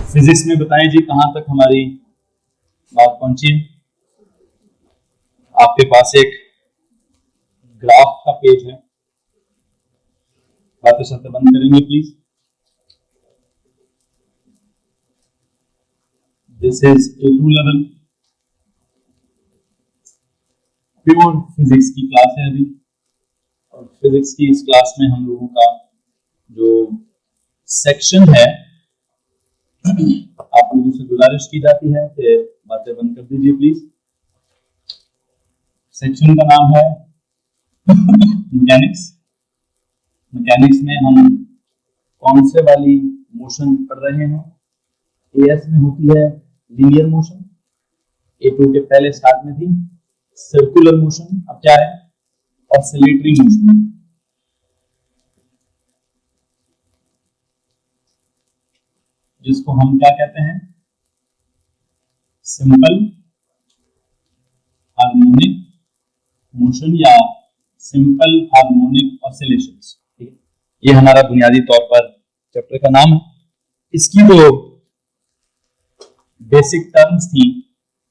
Physics में बताएं जी कहां तक हमारी बात पहुंची है। आपके पास एक ग्राफ का पेज है, बातें शर्तें बंद करेंगे please. This is A2 level pure physics की क्लास है अभी, और फिजिक्स की इस क्लास में हम लोगों का जो सेक्शन है आप लोगों से गुजारिश की जाती है कि बातें बंद कर दीजिए प्लीज। सेक्शन का नाम है मैकेनिक्स। मैकेनिक्स में हम कौन से वाली मोशन पढ़ रहे हैं? एएस में होती है लीनियर मोशन, A2 के पहले स्टार्ट में थी सर्कुलर मोशन, अब क्या है? Oscillatory motion. जिसको हम क्या कहते हैं? सिंपल हार्मोनिक मोशन या सिंपल हार्मोनिक ऑसिलेशंस। ये हमारा बुनियादी तौर पर चैप्टर का नाम है। इसकी जो बेसिक टर्म्स थी,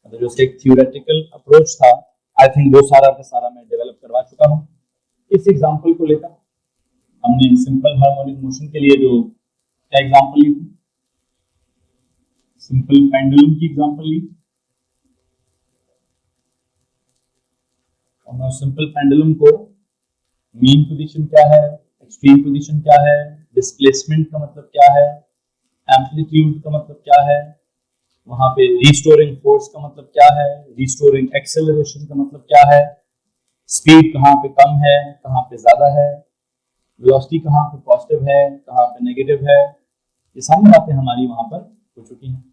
मतलब जो एक थ्योरेटिकल अप्रोच था, आई थिंक वो सारा का सारा मैं डेवलप करवा चुका हूं। इस एग्जांपल को लेकर हमने सिंपल हार्मोनिक मोशन के लिए जो क्या एग्जांपल ली थी? सिंपल पेंडुलम की एग्जांपल ली। और सिंपल पेंडुलम को मीन पोजीशन क्या है, एक्सट्रीम पोजीशन क्या है, डिस्प्लेसमेंट का मतलब क्या है, एम्पलीट्यूड का मतलब क्या है, वहां पे रिस्टोरिंग फोर्स का मतलब क्या है, रिस्टोरिंग एक्सेलरेशन का मतलब क्या है, स्पीड कहाँ पे कम है, कहाँ पे ज्यादा है, वेलोसिटी कहाँ पे पॉजिटिव है, कहाँ पे नेगेटिव है, ये सारी बातें हमारी वहां पर हो चुकी हैं।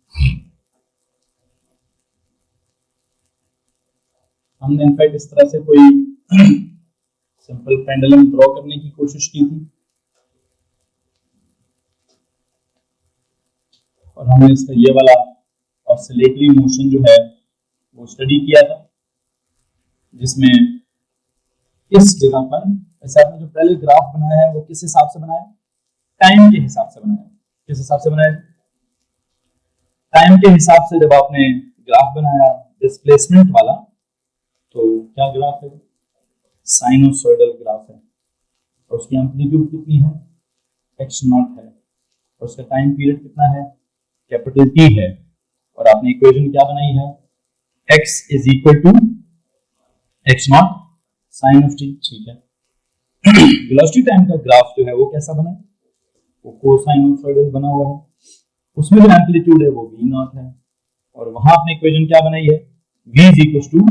हमने इनफैक्ट इस तरह से कोई सिंपल पेंडुलम ड्रॉ करने की कोशिश की थी, और हमने इसका ये वाला ऑसिलेटरी मोशन जो है वो स्टडी किया था, जिसमें इस जगह पर ऐसा आपने जो पहले ग्राफ बनाया है वो किस हिसाब से बनाया? टाइम के हिसाब से बनाया। किस हिसाब से बनाया? टाइम के हिसाब से। जब आपने ग्राफ बनाया डिस्प्लेसमेंट वाला, तो क्या ग्राफ है? साइनोसॉइडल ग्राफ है, और उसकी एम्पलीट्यूड कितनी है? x0 है, और उसका टाइम पीरियड कितना है? कैपिटल T है, और आपने इक्वेशन क्या बनाई है? x is equal to x0 sine of t। ठीक है। वेलोसिटी टाइम का ग्राफ जो है वो कैसा बना है? वो कोसाइनोसॉइडल बना हुआ है। उसमें जो एम्पलीट्यूड है वो v0 है, और वहां आपने इक्वेशन क्या बनाई है? v is equal to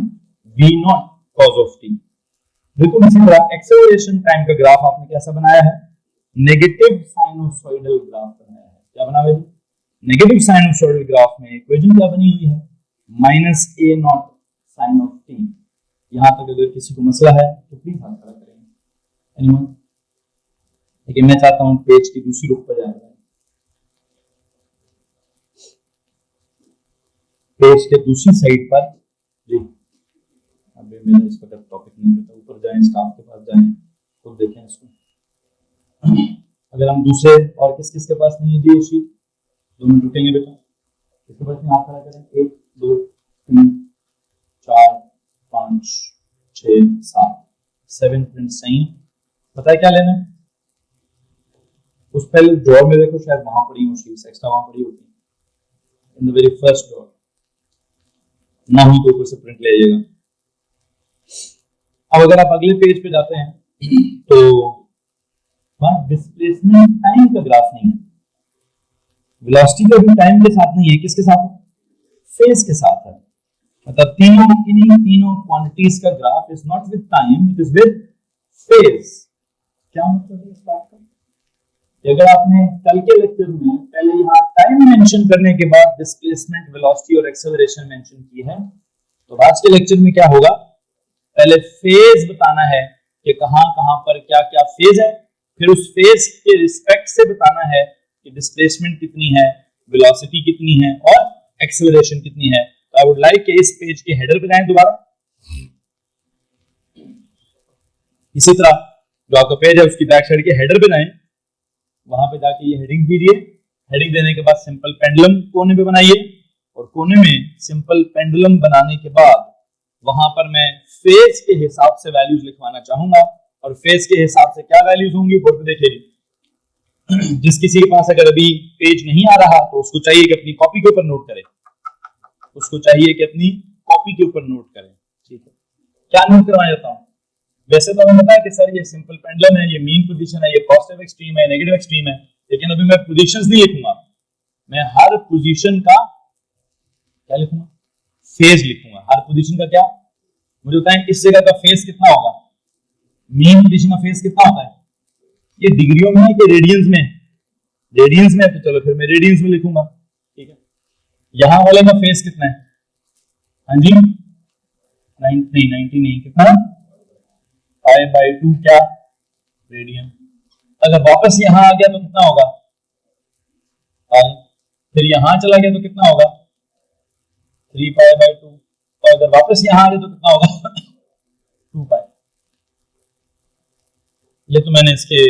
v0 cos of t। बिल्कुल इसी तरह एक्सेलरेशन टाइम का ग्राफ आपने कैसा बनाया है? नेगेटिव साइनोसॉइडल ग्राफ बनाया है। क्या बना है? नेगेटिव साइनोसॉइडल ग्राफ में इक्वेशन क्या बनी हुई है? Minus a0 sine of t। यहां तक अगर किसी को मसला है तो प्लीज हाथ खड़ा करेंगे। एनीवन? लेकिन मैं चाहता हूं पेज की दूसरी रुख पर जाए। पेज के दूसरी साइड पर जी, अभी मेरा इस वक्त टॉपिक नहीं पता, ऊपर जाएं, स्टाफ के पास जाएं, खुद देखें इसको। अगर हम दूसरे और किस किस के पास नहीं है जी ये शीट? 2 मिनट रुकेंगे बेटा, इसके पास हाथ खड़ा करें। 1 2 3 4 5 6 7 7 प्रिंट सही है। पता है क्या लेना है? उस पहले ड्रॉर में देखो, शायद वहां पड़ी हो शीट्स, एक्स्ट्रा वहां पड़ी होती है in the very first drawer. ना हो तो ऊपर से प्रिंट ले आइएगा। अब अगर आप अगले पेज पे जाते हैं तो वहां डिस्प्लेसमेंट टाइम का ग्राफ नहीं है, वेलोसिटी का भी टाइम के साथ नहीं है। किसके साथ है? फेज के साथ है। मतलब तीनों क्वांटिटीज का graph is not with time, it is with phase. क्या मतलब है इस बात का? अगर आपने कल के लेक्चर में पहले यहाँ टाइम मेंशन करने के बाद डिस्प्लेसमेंट, वेलोसिटी और एक्सेलरेशन मेंशन की है, तो आज के लेक्चर में क्या होगा? पहले फेज बताना है कि कहां कहां पर क्या क्या फेज है, फिर उस फेज के रिस्पेक्ट से बताना है कि डिस्प्लेसमेंट कितनी है, वेलोसिटी कितनी है और एक्सेलरेशन कितनी है। तो आई वुड लाइक कि इस पेज के हेडर पे जाएं दोबारा। इसी तरह जो आपका पेज है उसकी बैक साइड के हेडर पे जाएं, वहां पे जाके ये हेडिंग दीजिए हेडिंग देने के बाद सिंपल पेंडुलम कोने पे बनाइए, और कोने में सिंपल पेंडुलम बनाने के बाद वहां पर मैं फेज के हिसाब से वैल्यूज लिखवाना चाहूंगा, और फेज के हिसाब से क्या वैल्यूज होंगी बोर्ड पे देखिए। जिस किसी के पास अगर अभी पेज नहीं आ रहा तो उसको चाहिए कि अपनी कॉपी के ऊपर नोट करे, उसको चाहिए कि अपनी कॉपी के ऊपर नोट करें। ठीक है, क्या नोट करवाना चाहता हूं? वैसे तो हमें पता है कि सर ये सिंपल पेंडुलम है, ये मीन पोजीशन है, ये पॉजिटिव एक्सट्रीम है, नेगेटिव एक्सट्रीम है, लेकिन अभी मैं पोजीशंस नहीं लिखूंगा, मैं हर पोजीशन का क्या लिखूंगा? फेज लिखूंगा। हर पोजीशन का क्या? मुझे बताएं इस जगह का फेज कितना होगा? मीन पोजीशन का फेज कितना होता है? ये डिग्रियों में है कि रेडियंस में? रेडियंस में, तो चलो फिर मैं रेडियंस में लिखूंगा। ठीक है, यहां वाले का फेज कितना है? हाँ जी, 90 नहीं, कितना? π/2 क्या? रेडियन। अगर वापस यहां आ गया तो कितना होगा? फिर यहां चला गया तो कितना होगा? 3π/2। और अगर वापस यहां आ गया तो कितना होगा? 2π। ये तो मैंने इसके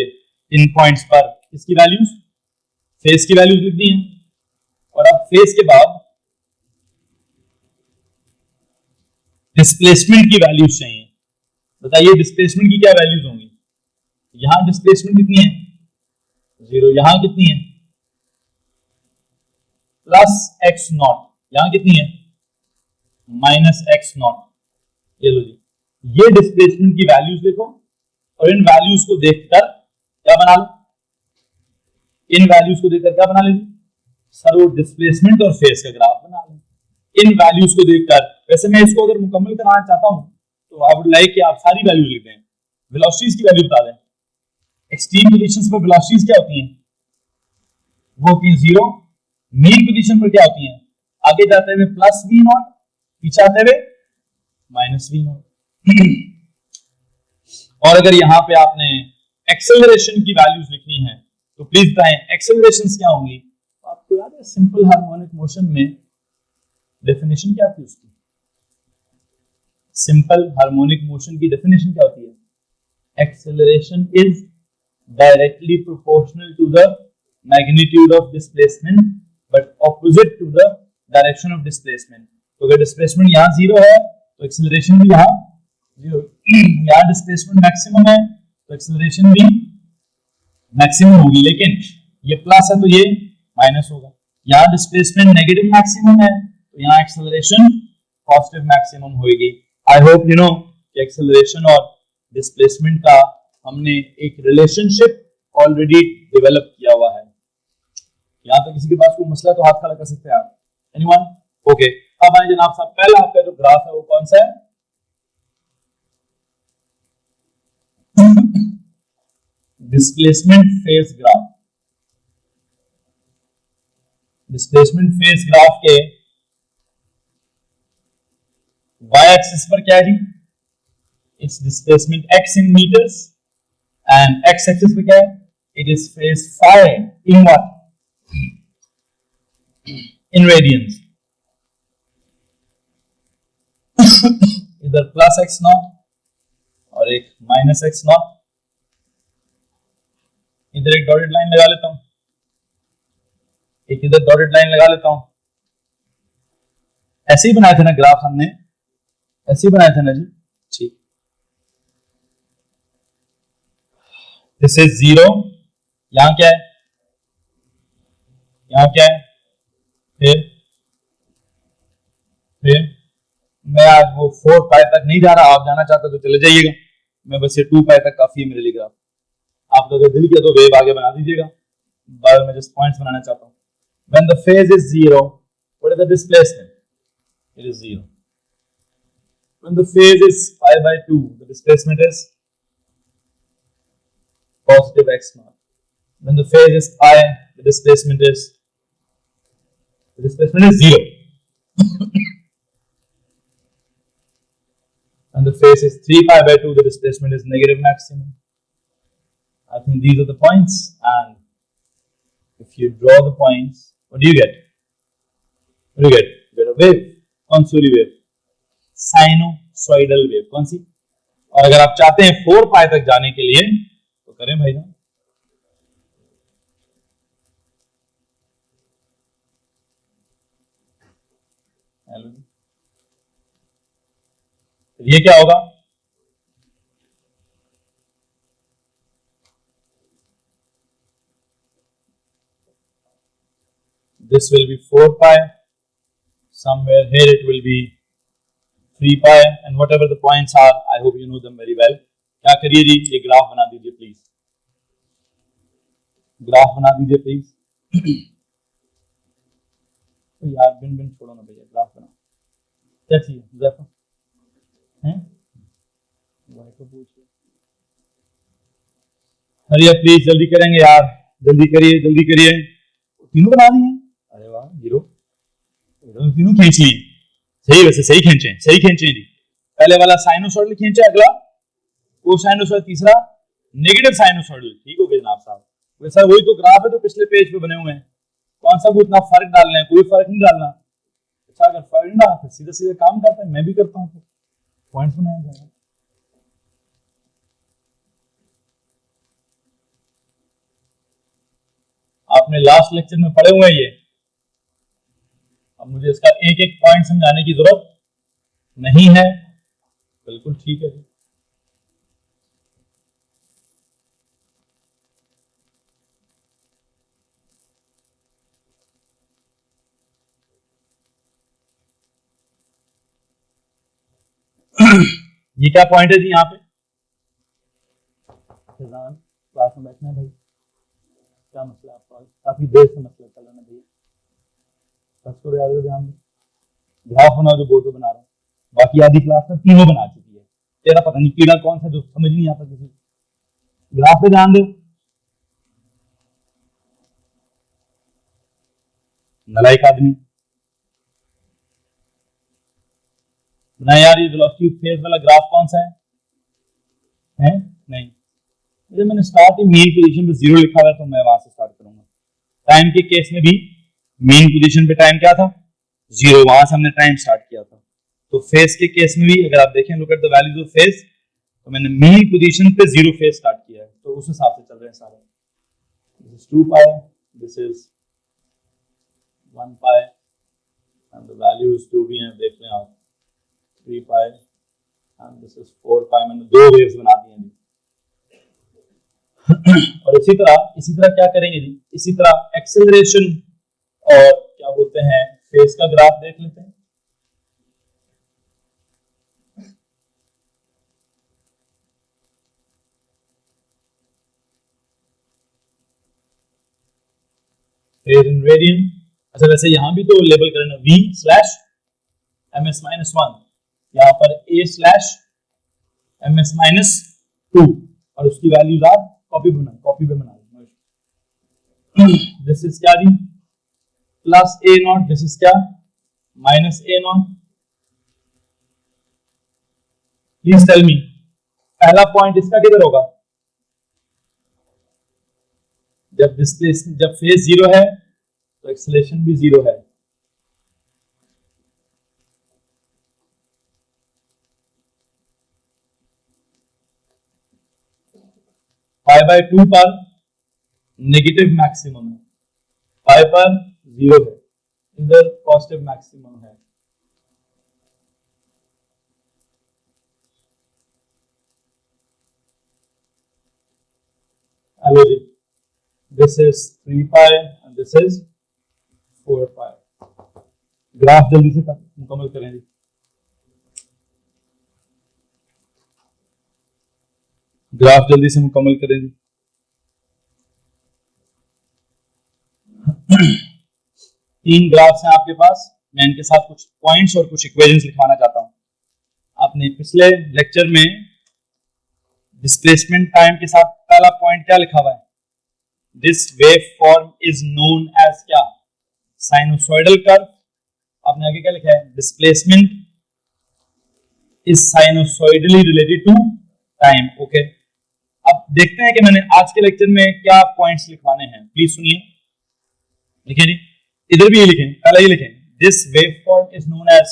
इन पॉइंट्स पर इसकी वैल्यूज, फेज की वैल्यूज लिख दी हैं। और अब फेज के बाद डिस्प्लेसमेंट की वैल्यूज चाहिए। बताइए डिस्प्लेसमेंट की क्या वैल्यूज होंगी? यहां डिस्प्लेसमेंट कितनी है? 0। यहां कितनी है? +x0। यहां कितनी है? -x0। ये लो जी, ये डिस्प्लेसमेंट की वैल्यूज लिखो, और इन वैल्यूज को देखकर क्या बना लो? इन वैल्यूज को देखकर क्या बना लेंगे? सर वो डिस्प्लेसमेंट और फेज का ग्राफ बना लेंगे इन वैल्यूज को देखकर। वैसे मैं इसको अगर मुकम्मल कराना चाहता हूं तो आई वुड लाइक कि आप सारी वैल्यूज लिख दें, वेलोसिटीज की वैल्यू बता दें। एक्सट्रीम पोजीशंस पर वेलोसिटीज क्या होती हैं? वो होती है 0। मीन पोजीशन पर क्या होती हैं? आगे जाते हुए +v0, पीछे आते हुए -v0। और अगर यहां पे आपने एक्सेलरेशन की वैल्यूज लिखनी है तो प्लीज बताएं एक्सेलरेशंस क्या होंगी? आपको याद है सिंपल हार्मोनिक मोशन में डेफिनेशन क्या थी उसकी? सिंपल हार्मोनिक मोशन की डेफिनेशन क्या होती है? Acceleration is directly proportional to the magnitude of displacement but opposite to the direction of displacement. तो अगर डिस्प्लेसमेंट यहाँ 0 है तो एक्सेलरेशन भी यहाँ 0। यहाँ डिस्प्लेसमेंट मैक्सिमम है तो एक्सेलरेशन भी मैक्सिमम होगी, लेकिन ये प्लस है तो ये माइनस होगा। यहाँ डिस्प्लेसमेंट नेगेटिव मैक्सिमम है तो यहाँ एक्सेलरेशन पॉजिटिव मैक्सिमम होगी। आई होप यू नो कि एक्सेलरेशन और डिस्प्लेसमेंट का हमने एक रिलेशनशिप ऑलरेडी डेवलप किया हुआ है। यहाँ तक किसी के पास कोई मसला तो हाथ खड़ा कर सकते हैं आप। एनीवन? ओके, अब आए जनाब साहब, पहला आपका जो ग्राफ है वो कौन सा है? Displacement phase graph. Displacement phase graph के y एक्सिस पर क्या है जी? It's displacement x in metres, and x axis पे क्या है? It is phase phi in what? In radians. इधर +x0 और एक -x0। इधर एक डॉटेड लाइन लगा लेता हूं, एक इधर डॉटेड लाइन लगा लेता हूं। ऐसे ही बनाए थे ना ग्राफ हमने? ऐसे ही बनाए थे ना जी? ठीक। This is 0। यहां क्या है? यहां क्या है? फिर मैं आज वो 4π तक नहीं जा रहा, आप जाना चाहते तो चले जाइएगा, मैं बस ये 2π तक काफी है मेरे लिए ग्राफ। आप अगर दिल किया तो वेव आगे बना दीजिएगा, बाद में जस्ट पॉइंट्स बनाना चाहता हूं। When the phase is 0, what is the displacement? It is 0. When the phase is π/2, the displacement is positive x0. When the phase is pi, the displacement is 0. And the phase is 3π/2, the displacement is negative maximum. I think these are the points, and if you draw the points, what do you get? What do you get? You get a wave. कौन सी वाली wave? Sinusoidal wave. कौन सी? और अगर आप चाहते हैं 4π तक जाने के लिए तो करें भाई ना। हेलो जी, ये क्या होगा? This will be 4 pi. Somewhere here it will be 3 pi, and whatever the points are, I hope you know them very well. क्या करिए जी, ये ग्राफ बना दीजिए प्लीज, ग्राफ बना दीजिए प्लीज। तो यार बिन बिन छोड़ो ना भैया, ग्राफ बनाओ। क्या चाहिए जैसा हैं? भाई को पूछिए। अरे प्लीज जल्दी करेंगे यार, जल्दी करिए जल्दी करिए। तीनों बना दिए, अरे वाह हीरो, तीनों खींच लिए। सही, वैसे सही खींचे, सही खींचे जी। पहले वाला साइनोसॉइडल खींचा, अगला कोसाइनोसॉइडल, तीसरा नेगेटिव साइनोसॉइडल। ठीक हो गया जनाब साहब। वैसा वही तो ग्राफ है जो पिछले पेज पे बने हुए हैं। कौन सा कोई इतना फर्क डालना है? कोई फर्क नहीं डालना। अच्छा अगर फर्क नहीं डालना, सीधे सीधे काम करते हैं, मैं भी करता हूँ, पॉइंट्स बनाया जाएगा। आपने लास्ट लेक्चर में पढ़े हुए हैं ये, अब मुझे इसका एक एक पॉइंट समझाने की जरूरत नहीं है। बिल्कुल ठीक है जी। ये क्या पॉइंट है जी यहाँ पे? क्लास में बैठना है भाई, क्या मसला है आपका? काफी देर से मसला चल रहा है भैया, बस को याद ध्यान दो। ग्राफ बना जो बोर्ड पे बना रहा हूँ, बाकी आधी क्लास में तीनों बना चुकी है। तेरा पता नहीं कीड़ा कौन सा जो समझ नहीं आता किसी। ग्राफ पे ध्यान दो, नलायक आदमी ना यार। ये वेलोसिटी फेज वाला ग्राफ कौन सा है? नहीं, जब मैंने स्टार्ट ही मेन पोजीशन पे 0 लिखा हुआ है तो मैं वहां से स्टार्ट करूंगा। टाइम के केस में भी मेन पोजीशन पे टाइम क्या था? 0, वहां से हमने टाइम स्टार्ट किया था। तो फेज के केस में भी अगर आप देखें, look at the values of phase, तो मैंने मेन पोजीशन पे 0 फेज स्टार्ट किया है, तो उस हिसाब से चल रहे हैं सारे। This is 2 pi, this is 1 pi, and the values जो भी हैं देख लें आप, 3 पाई, एंड दिस इज 4 पाई। मैंने दो वेव्स बना दी हैं। और इसी तरह क्या करेंगे जी, इसी तरह एक्सेलरेशन और क्या बोलते हैं फेज का ग्राफ देख लेते हैं। Phase in radian. अच्छा वैसे यहां भी तो लेबल करना v स्लैश ms माइनस 1, यहाँ पर a स्लैश ms माइनस 2, और उसकी वैल्यूज आप कॉपी पे बना। दिस इज क्या जी, plus a naught, this is क्या, minus a naught. Please tell me, पहला पॉइंट इसका किधर होगा? जब फेज 0 है तो एक्सेलरेशन भी 0 है। π/2 पर नेगेटिव मैक्सिमम है, पाई पर 0 है, इधर पॉजिटिव मैक्सिमम है। हेलो जी, this is 3 pi and this is 4 pi. Graph जल्दी से मुकम्मल करें जी। ग्राफ जल्दी से मुकम्मल करें जी। तीन ग्राफ्स हैं आपके पास, मैं इनके साथ कुछ पॉइंट्स और कुछ इक्वेशंस लिखवाना चाहता हूं। आपने पिछले लेक्चर में डिस्प्लेसमेंट टाइम के साथ पहला पॉइंट क्या लिखा हुआ है? This wave form is known as क्या? Sinusoidal curve. आपने आगे क्या लिखा है? Displacement is sinusoidally related to time. Okay, अब देखते हैं कि मैंने आज के लेक्चर में क्या पॉइंट्स लिखवाने हैं। प्लीज सुनिए, लिखें जी, इधर भी ये लिखें, पहले ये लिखें, this wave form is known as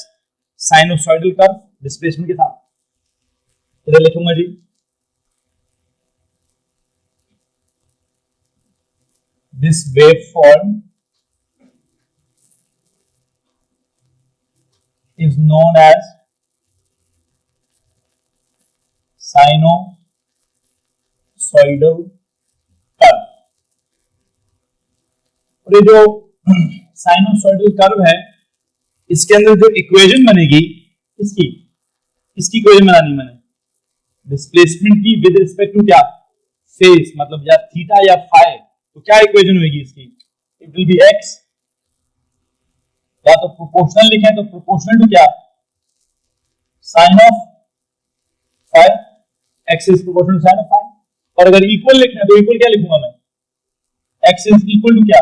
sinusoidal curve, displacement के साथ। इधर लिखूंगा जी, this waveform is known as sinusoidal curve। और ये जो साइनोसॉइडल कर्व है, इसके अंदर जो इक्वेशन बनेगी इसकी इक्वेशन बनानी मैंने डिस्प्लेसमेंट की विद रिस्पेक्ट टू क्या फेस, मतलब या थीटा या फाई, तो क्या इक्वेशन होगी इसकी? इट विल बी एक्स, या तो प्रोपोर्शनल लिखें तो प्रोपोर्शनल टू क्या sine of phi, x is proportional to sine of phi. और अगर इक्वल लिखना है तो इक्वल क्या लिखूंगा मैं? एक्स इज इक्वल टू क्या?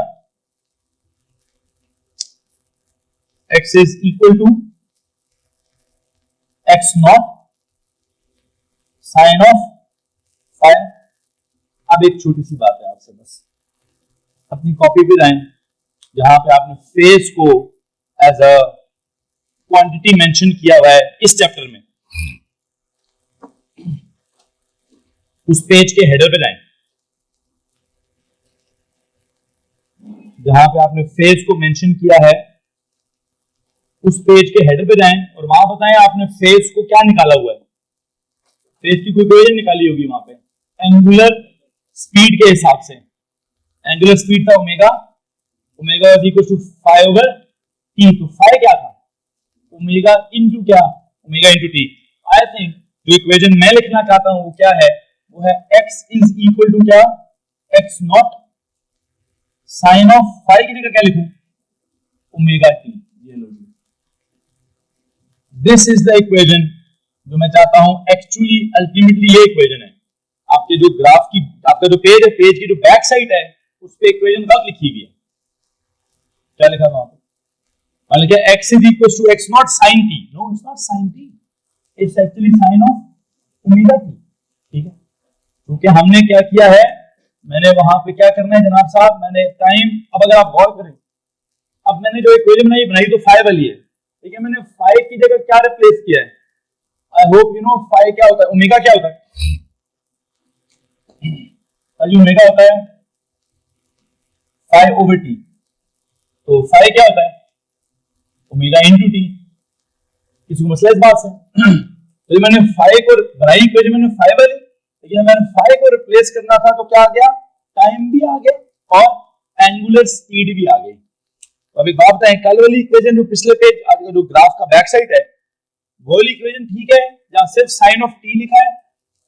X is equal to x not sine of phi. अब एक छोटी सी बात है आपसे, बस अपनी कॉपी पे जाएं, जहां पे आपने फेस को एज अ क्वांटिटी मेंशन किया हुआ है इस चैप्टर में, उस पेज के हेडर पे जाएं, जहां पे आपने फेस को मेंशन किया है उस पेज के हेडर पे जाएं और वहां बताएं आपने फेस को क्या निकाला हुआ है। फेस की कोई इक्वेशन निकाली होगी वहां पे एंगुलर स्पीड के हिसाब से। एंगुलर स्पीड था omega, omega is equal to phi over t. तो फाई क्या था? ओमेगा इनटू क्या? Omega into t. I think जो इक्वेशन मैं लिखना चाहता हूं वो क्या है? वो है x इज इक्वल टू क्या? X not sine of phi की जगह क्या लिखूं? Omega t. ये लो, दिस इज द इक्वेशन जो मैं चाहता हूं। एक्चुअली अल्टीमेटली ये इक्वेशन है आपके जो ग्राफ की, आपका जो पेज है, पेज की जो बैक साइड है उस पे इक्वेशन गलत लिखी हुई है। क्या लिखा वहां पे? मान लीजिए x is equal to x not sine t. No, it's not sine t, it's actually sine of omega t. ठीक है, क्योंकि हमने क्या किया है, मैंने वहां पे क्या करना है जनाब साहब, मैंने टाइम, अब अगर आप गौर करें, अब मैंने जो इक्वेशन बनाई तो फाई वाली है, ठीक है, मैंने फाई की जगह क्या रिप्लेस किया है? I hope you know phi क्या होता है, ओमेगा क्या होता है? ओमेगा होता है फाई ओवर टी। तो फाई क्या होता है? Omega into T. किसी को मसला इस बात से? तो मैंने फाई को बनाई इक्वेशन, मैंने फाई वाली, लेकिन मैंने फाई को रिप्लेस करना था तो क्या आ गया? टाइम भी आ गया और एंगुलर स्पीड भी आ गई। तो अभी बात बताएं, कल वाली इक्वेशन जो पिछले पेज जो ग्राफ का बैक साइड है वो वाली इक्वेशन ठीक है, जहां सिर्फ साइन ऑफ टी लिखा है,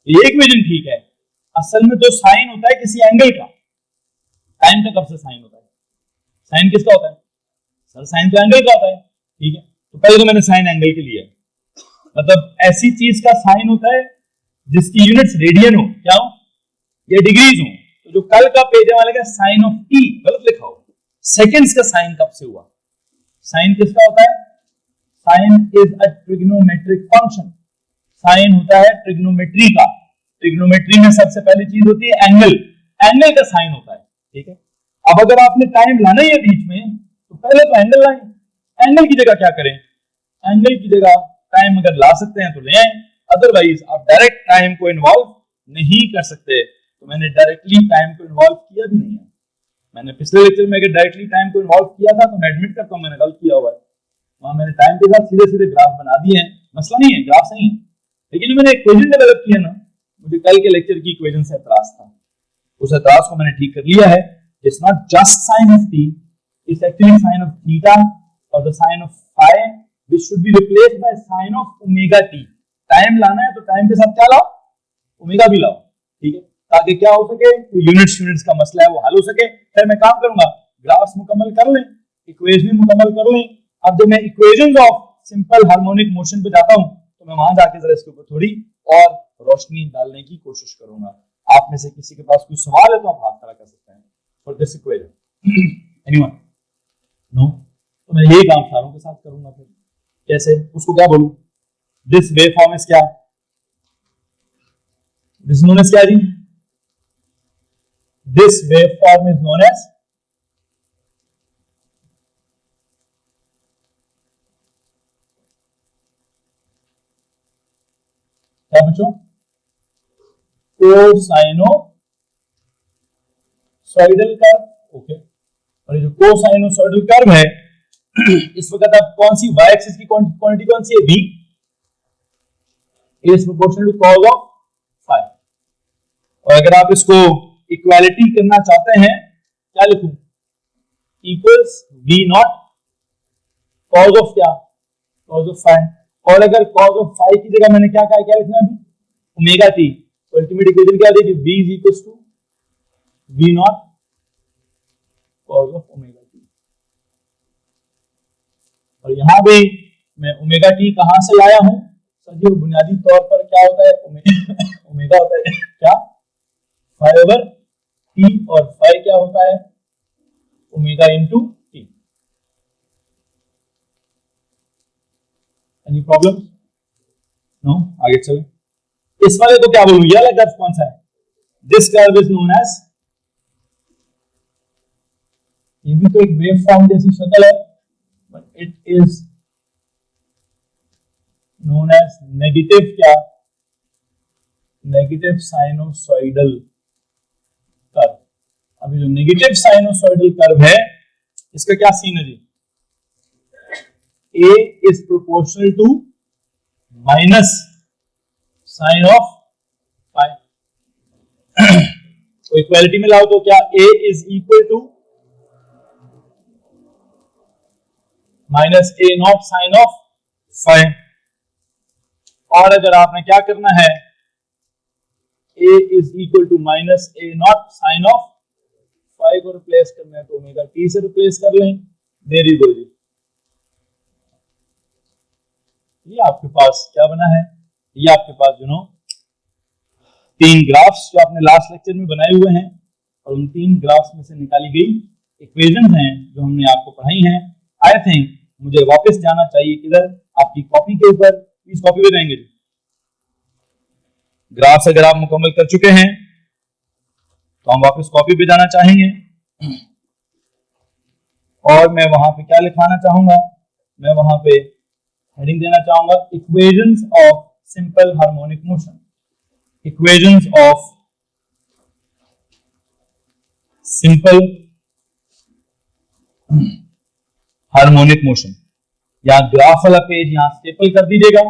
ये इक्वेशन ठीक है। असल में जो साइन होता है किसी एंगल का, टाइम का कब से साइन होता है? साइन किसका होता है सर? साइन तो एंगल का होता है, ठीक है। तो पहले तो मैंने साइन एंगल के लिए, मतलब ऐसी चीज का साइन होता है जिसकी यूनिट्स रेडियन हो, क्या हो, या डिग्रीज हो। तो जो कल का पेज है वाले का साइन ऑफ टी गलत लिखा हो। सेकेंड्स का साइन कब से हुआ? साइन किसका होता है? Sine is a trigonometric function. Sine होता है ट्रिग्नोमेट्री का। ट्रिग्नोमेट्री में सबसे पहली चीज होती है एंगल, एंगल का साइन होता है, ठीक है। अब अगर आपने टाइम लाना ही है बीच में, तो पहले तो एंगल लाएं। एंगल की जगह क्या करें? एंगल की जगह टाइम अगर ला सकते हैं तो ले आए, अदरवाइज आप डायरेक्ट टाइम को इन्वॉल्व नहीं कर सकते। तो मैंने डायरेक्टली टाइम को इन्वॉल्व किया भी नहीं है। मैंने पिछले लेक्चर में अगर डायरेक्टली टाइम को इन्वॉल्व किया था तो मैं एडमिट करता हूं मैंने गलत किया हुआ है। वहां मैंने टाइम के साथ सीधे सीधे ग्राफ बना दिए हैं, मसला नहीं है, ग्राफ सही है, लेकिन मैंने इक्वेशन डेवलप किया ना, मुझे कल के लेक्चर की इक्वेशन से एतराज था, उस एतराज को मैंने ठीक कर लिया है। It's not just sine of t, it's actually sine of theta और the sine of phi which should be replaced by sine of omega t. Time लाना है तो टाइम के साथ क्या लाओ? ओमेगा भी लाओ, ठीक है, ताकि क्या हो सके, यूनिट्स का मसला है वो हल हो सके। फिर मैं काम करूंगा, ग्राफ्स मुकम्मल कर लें, इक्वेशन मुकम्मल कर लें। अब जब मैं equations of simple harmonic motion पे जाता हूं तो मैं वहां जाके जरा इसके ऊपर थोड़ी और रोशनी डालने की कोशिश करूंगा। आप में से किसी के पास कोई सवाल है तो आप हाथ खड़ा कर सकते हैं for this equation. Anyone? No? तो मैं यही काम सारों के साथ करूंगा। फिर कैसे? उसको क्या बोलूं? दिस वेवफॉर्म इज क्या? दिस नोन एज क्या जी? This waveform is known as क्या बच्चों? कोसाइनोसॉइडल कर्व। ओके, और ये जो कोसाइनोसॉइडल कर्व है इस वक्त अब कौन सी y एक्सिस की क्वांटिटी कौन सी है, v, is proportional to cos of phi. और अगर आप इसको इक्वालिटी करना चाहते हैं, क्या लिखूं, equals v not cos of क्या, कॉस ऑफ फाई। और अगर कॉस ऑफ फाई की जगह मैंने क्या कहा, क्या लिखना है अभी, ओमेगा टी, तो अल्टीमेट इक्वेशन क्या आ जाएगी, v is equals to v not cos of omega t. और यहां भी मैं ओमेगा टी कहां से लाया हूं, सभी बुनियादी तौर पर क्या होता है, ओमेगा होता है क्या, फाई ओवर टी, और फाई क्या होता है, omega into t. Any problem, no, आगे चलें। इस वाले को क्या बोलूं, ये वाला कर्व कौन सा है, this curve is known as, ये भी तो एक वेव फॉर्म जैसी शक्ल है, but it is known as negative क्या, नेगेटिव साइनोसॉइडल कर्व। अभी जो नेगेटिव साइनोसॉइडल कर्व है, इसका क्या सीन है जी, a is proportional to minus sine of phi. तो इक्वालिटी में लाओ तो क्या a is equal to minus a not sine of phi. और अगर आपने क्या करना है, a is equal to minus a not sine of phi को रिप्लेस करना है तो ओमेगा t से रिप्लेस कर लें, देयर यू गो जी। ये आपके पास क्या बना है, ये आपके पास जो नो 3 ग्राफ्स जो आपने लास्ट लेक्चर में बनाए हुए हैं, और उन 3 ग्राफ्स में से निकाली गई इक्वेशंस हैं जो हमने आपको पढ़ाई हैं। आई थिंक मुझे वापस जाना चाहिए किधर, आपकी कॉपी के ऊपर, प्लीज कॉपी पे जाएंगे। ग्राफ्स अगर आप मुकम्मल कर चुके हैं तो हम वापस कॉपी पे जाना चाहेंगे, और मैं वहां पे क्या लिखवाना चाहूंगा, मैं वहां पे हेडिंग देना चाहूंगा, equations of simple harmonic motion, equations of simple harmonic motion. या ग्राफ वाला पेज यहां स्टेपल कर दीजिएगा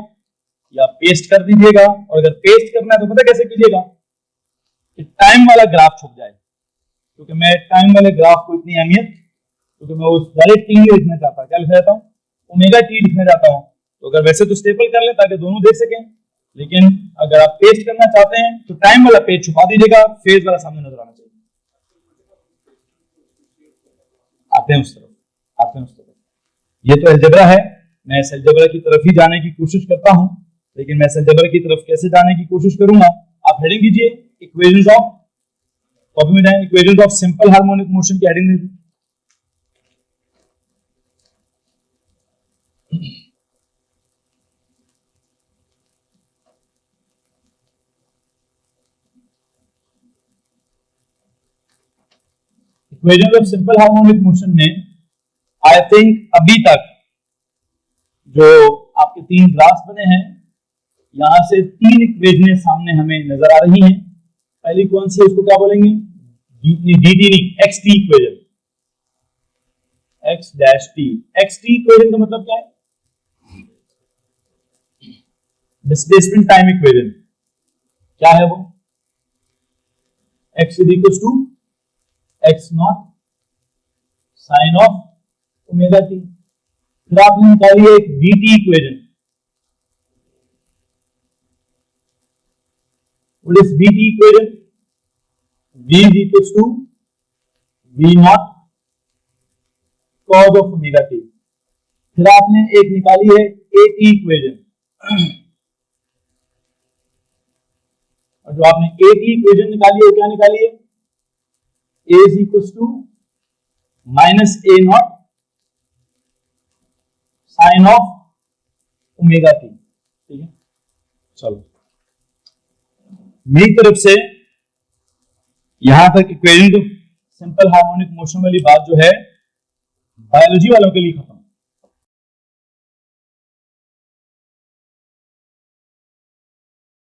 या पेस्ट कर दीजिएगा, और अगर पेस्ट करना है तो पता कैसे कीजिएगा, कि टाइम वाला ग्राफ छुप जाए, क्योंकि मैं टाइम वाले ग्राफ को इतनी अहमियत, क्योंकि मैं उस डायरेक्ट टी लिखना चाहता हूं, क्या लिखना चाहता हूं, ओमेगा टी लिखना चाहता हूं। तो अगर वैसे तो स्टेपल कर ले ताकि दोनों देख सकें, लेकिन अगर आप पेस्ट करना चाहते हैं तो टाइम वाला पेज छुपा दीजिएगा, फेज वाला सामने नजर आना चाहिए। आते हैं उस तरफ, आते हैं उस तरफ। ये तो अलजेब्रा है, मैं इस अलजेब्रा की तरफ ही जाने की कोशिश करता हूं, लेकिन मैं इस अलजेब्रा की तरफ कैसे जाने की कोशिश करूंगा, आप हेडिंग दीजिए इक्वेशंस ऑफ, कॉपी में जाएं, equations of simple harmonic motion की हेडिंग दीजिए। Equations of simple harmonic motion में आई थिंक अभी तक जो आपके 3 ग्राफ्स बने हैं, यहां से 3 इक्वेशनें सामने हमें नजर आ रही हैं। पहली कौन सी है, उसको क्या बोलेंगे, dt नहीं, xt equation, x dash t। xt equation का मतलब क्या है, डिस्प्लेसमेंट टाइम इक्वेशन। क्या है वो, x is equal to x not sine of omega t. फिर आपने निकाली है एक dt equation, what is dt equation, v is equals to v naught cos of omega t। फिर आपने एक निकाली है at इक्वेशन, और जो आपने at इक्वेशन निकाली है, क्या निकाली है, a is equals to minus a not sine of omega t. ठीक है, चलो मेरी तरफ से यहां तक इक्वेशन सिंपल हार्मोनिक मोशन वाली बात जो है बायोलॉजी वालों के लिए खत्म।